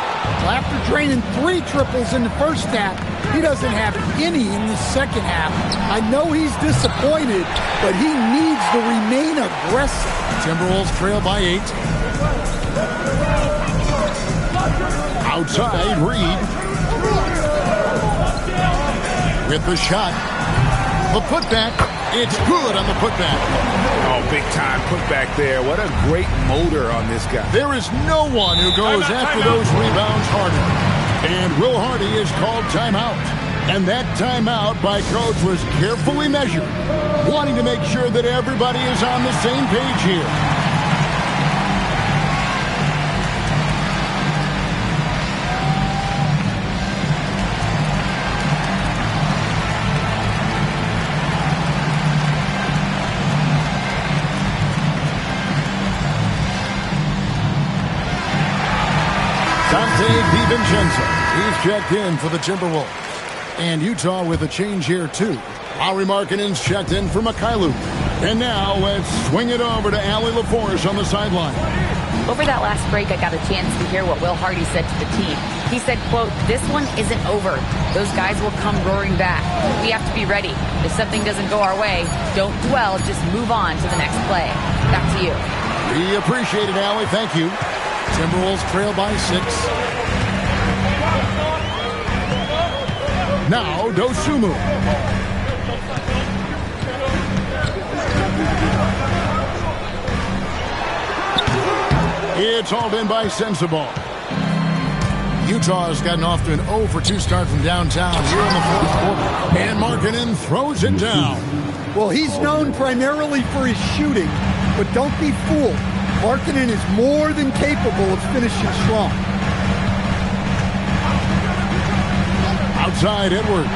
Well, after draining 3 triples in the first half, he doesn't have any in the second half. I know he's disappointed, but he needs to remain aggressive. Timberwolves trail by 8. Outside, Reed. With the shot. The putback. It's good on the putback. Oh, big time putback there. What a great motor on this guy. There is no one who goes after those rebounds harder. And Will Hardy is called timeout. And that timeout by coach was carefully measured, wanting to make sure that everybody is on the same page here. Dante DiVincenzo. He's checked in for the Timberwolves. And Utah with a change here, too. Lauri Markkanen's checked in for Mykhailiuk. And now let's swing it over to Allie LaForce on the sideline. Over that last break, I got a chance to hear what Will Hardy said to the team. He said, quote, "This one isn't over. Those guys will come roaring back. We have to be ready. If something doesn't go our way, don't dwell, just move on to the next play." Back to you. We appreciate it, Allie. Thank you. Timberwolves trail by 6. Now, Dosunmu. It's hauled in by Sensabaugh. Utah has gotten off to an 0-for-2 start from downtown here in the fourth quarter. And Markkanen throws it down. Well, he's known primarily for his shooting, but don't be fooled. Markkanen is more than capable of finishing strong. Outside, Edwards.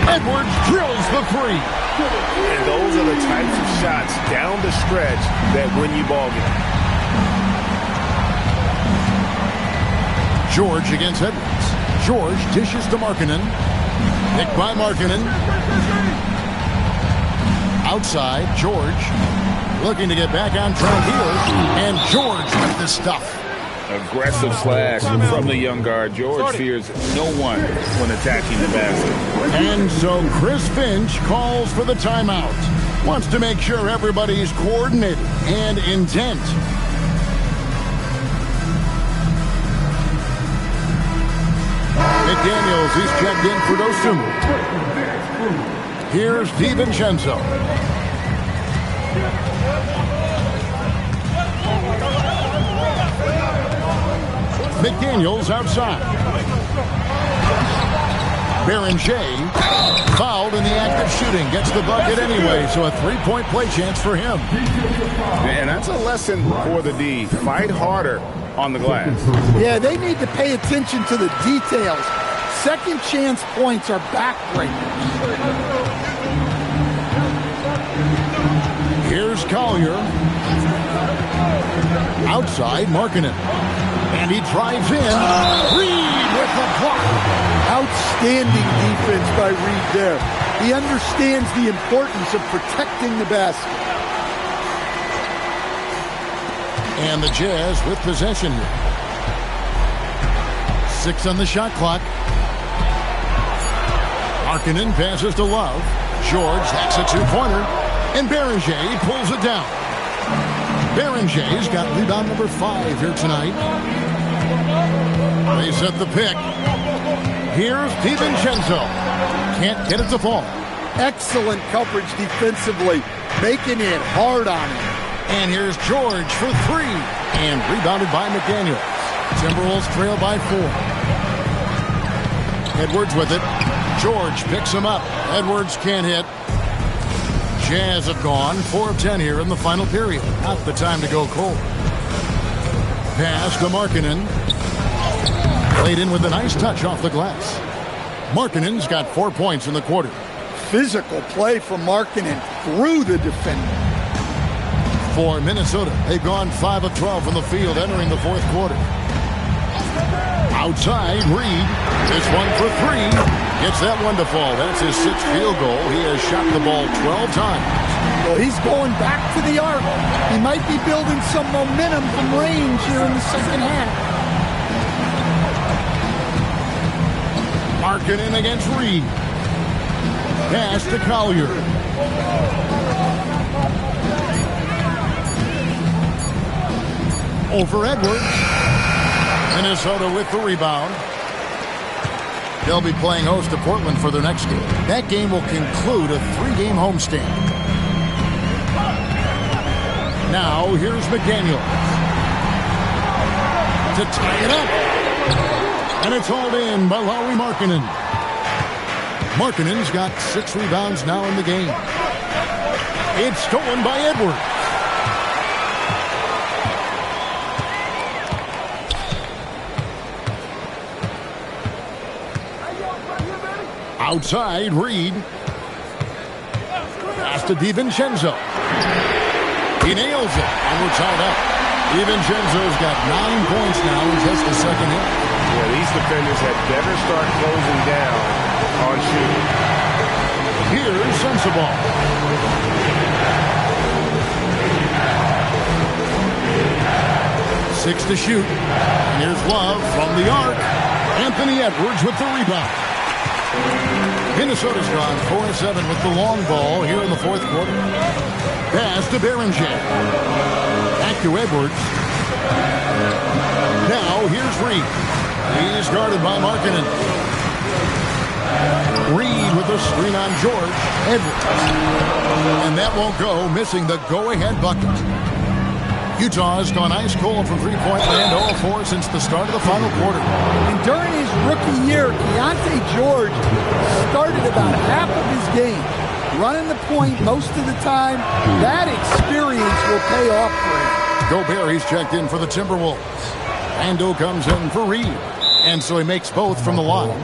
Edwards drills the 3. And those are the types of shots down the stretch that win you ball games. George against Edwards. George dishes to Markkanen. Nicked by Markkanen. Outside, George looking to get back on track here. And George with the stuff. Aggressive slash from the young guard. George fears no one when attacking the basket. And so Chris Finch calls for the timeout. Wants to make sure everybody's coordinated and intent. McDaniels, he's checked in for Dosunmu. Here's DiVincenzo. McDaniels outside. Beringer fouled in the act of shooting. Gets the bucket anyway, so a 3-point play chance for him. And that's a lesson for the D. Fight harder on the glass. Yeah, they need to pay attention to the details. Second chance points are backbreakers. Here's Collier. Outside, Markkanen. And he drives in. Reed with the block. Outstanding defense by Reed there. He understands the importance of protecting the basket. And the Jazz with possession here. 6 on the shot clock. Markkanen passes to Love. George, that's a 2-pointer. And Beringer pulls it down. Berenger's got rebound number 5 here tonight. They set the pick. Here's DiVincenzo. Can't get it to fall. Excellent coverage defensively, making it hard on him. And here's George for 3. And rebounded by McDaniels. Timberwolves trail by 4. Edwards with it. George picks him up. Edwards can't hit. Jazz have gone 4 of 10 here in the final period. Not the time to go cold. Pass to Markkanen. Played in with a nice touch off the glass. Markkanen's got 4 points in the quarter. Physical play from Markkanen through the defender. For Minnesota, they've gone 5 of 12 from the field entering the fourth quarter. Outside, Reed. This one for 3. Gets that one to fall. That's his 6th field goal. He has shot the ball 12 times. Well, he's going back to the arc. He might be building some momentum from range here in the second half. Markkanen against Reed. Pass to Collier. Over Edwards. Minnesota with the rebound. They'll be playing host to Portland for their next game. That game will conclude a 3-game homestand. Now, here's McDaniels. To tie it up. And it's hauled in by Lauri Markkanen. Markkanen's got 6 rebounds now in the game. It's stolen by Edwards. Outside, Reed. Pass to DiVincenzo. He nails it, and we're tied up. DiVincenzo's got 9 points now in just the second hit. Yeah, these defenders had better start closing down on shooting. Here's Sensabaugh. Six to shoot. Here's Love from the arc. Anthony Edwards with the rebound. Minnesota's gone 4-7 with the long ball here in the fourth quarter. Pass to Beringer. Back to Edwards. Now here's Reed. He's guarded by Markkanen. Reed with the screen on George. Edwards. And that won't go, missing the go-ahead bucket. Utah's gone ice cold from three-point land, 0-4 since the start of the final quarter. And during his rookie year, Keontae George started about half of his game, running the point most of the time. That experience will pay off for him. Gobert, he's checked in for the Timberwolves. Randle comes in for Reed. And so he makes both from the line.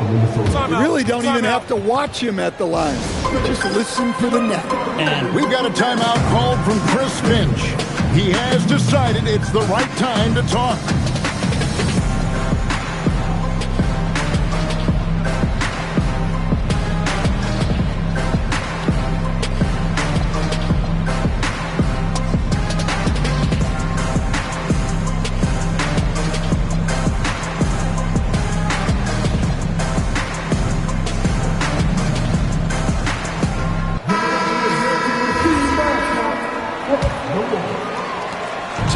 You really don't even have to watch him at the line. Just listen for the net. And we've got a timeout called from Chris Finch. He has decided it's the right time to talk.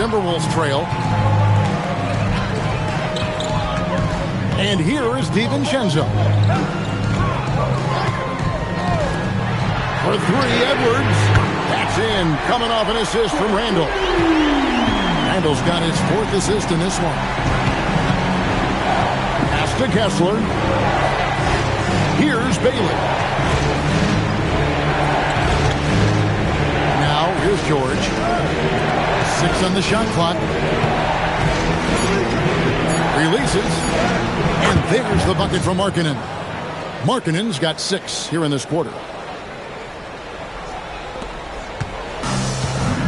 Timberwolves trail. And here is DiVincenzo. For three, Edwards. That's in, coming off an assist from Randle. Randle's got his fourth assist in this one. Pass to Kessler. Here's Bailey. Now, here's George. 6 on the shot clock. Releases. And there's the bucket from Markkanen. Markkanen's got 6 here in this quarter.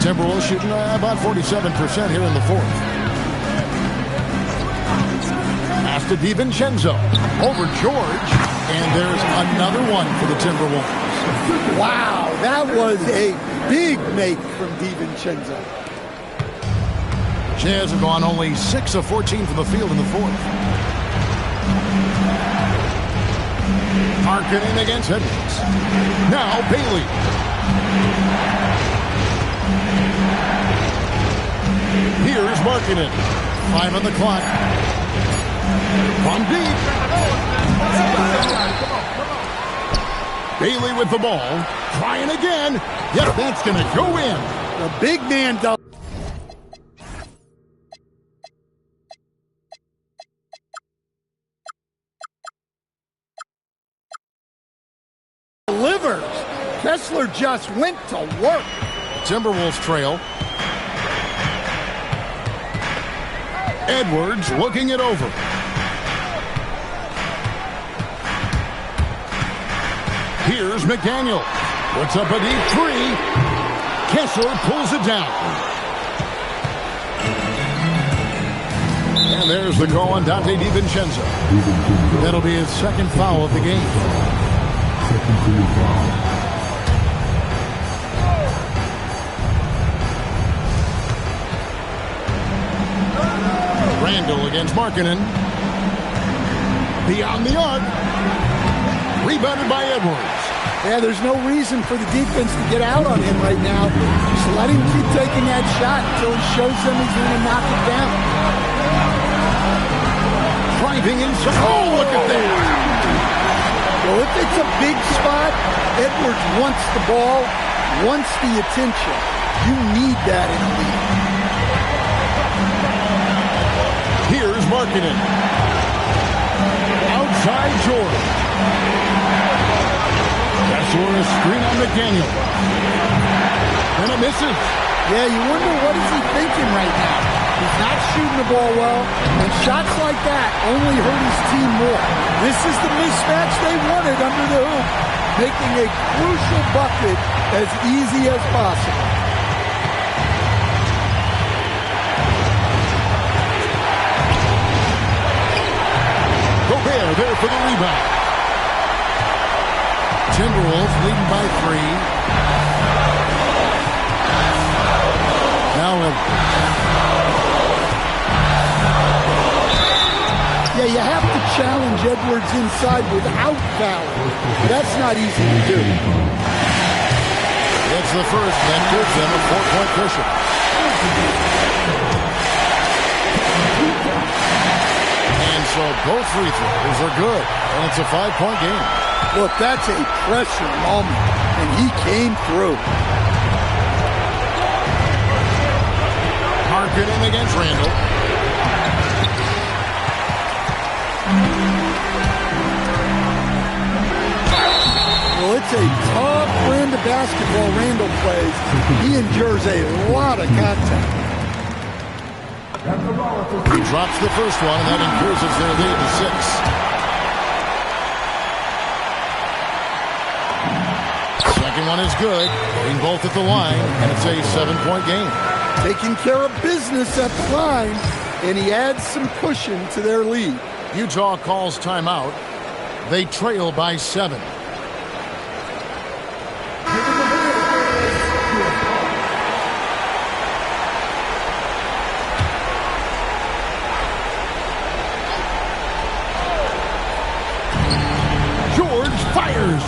Timberwolves shooting about 47% here in the fourth. Pass to DiVincenzo. Over George. And there's another one for the Timberwolves. Wow, that was a big make from DiVincenzo. Jazz have gone only 6 of 14 from the field in the fourth. Markkanen against Edwards. Now Bailey. Here's Markkanen. 5 on the clock. From deep. Bailey with the ball. Trying again. Yep, that's going to go in. The big man delivers. Kessler just went to work. Timberwolves trail. Edwards looking it over. Here's McDaniel. Puts up a deep three. Kessler pulls it down. And there's the call on Donte DiVincenzo. That'll be his second foul of the game. Randle against Markkanen. Beyond the arc. Rebounded by Edwards. Yeah, there's no reason for the defense to get out on him right now. Just let him keep taking that shot until he shows them he's going to knock it down. Driving inside. Oh, look at that. Well, if it's a big spot, Edwards wants the ball, wants the attention. You need that in the league. Here's Markkanen. Outside George. Kessler a screen on McDaniel. And it misses. Yeah, you wonder what is he thinking right now. He's not shooting the ball well, and shots like that only hurt his team more. This is the mismatch they wanted under the hoop, making a crucial bucket as easy as possible. for the rebound. Timberwolves leading by 3. Now Yeah, you have to challenge Edwards inside without fouling. That's not easy to do. That's the first. That gives them a 4-point cushion. And so both free throws are good. And it's a 5-point game. Look, that's a pressure moment. And he came through. Markkanen against Randall. Well, it's a tough brand of basketball Randall plays. He endures a lot of contact. He drops the first one, and that increases their lead to 6. Second one is good. Hitting both at the line, and it's a 7-point game. Taking care of business at the line, and he adds some cushion to their lead. Utah calls timeout. They trail by 7. George fires.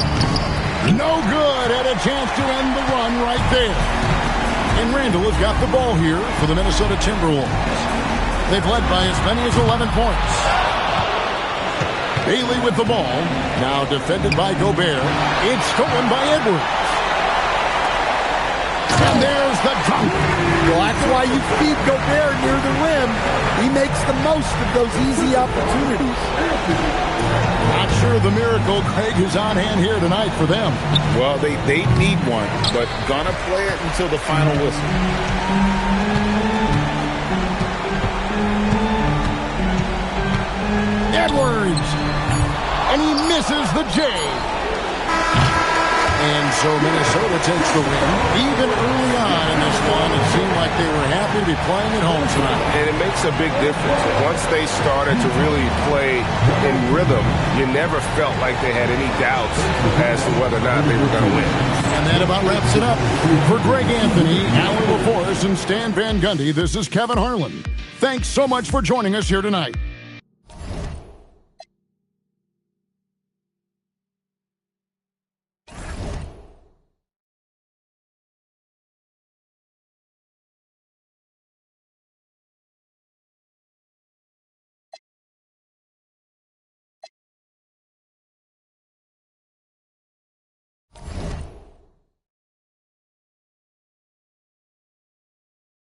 No good. Had a chance to end the run right there. And Randall has got the ball here for the Minnesota Timberwolves. They've led by as many as 11 points. Bailey with the ball. Now defended by Gobert. It's stolen by Edwards. And there's the dunk. Well, that's why you feed Gobert near the rim. He makes the most of those easy opportunities. Not sure the miracle, Craig, is on hand here tonight for them. Well, they need one, but gonna play it until the final whistle. Edwards. And he misses the J. And so Minnesota takes the win. Even early on in this one, it seemed like they were happy to be playing at home tonight. And it makes a big difference. Once they started to really play in rhythm, you never felt like they had any doubts as to whether or not they were going to win. And that about wraps it up. For Greg Anthony, Alan LaForest, and Stan Van Gundy, this is Kevin Harlan. Thanks so much for joining us here tonight.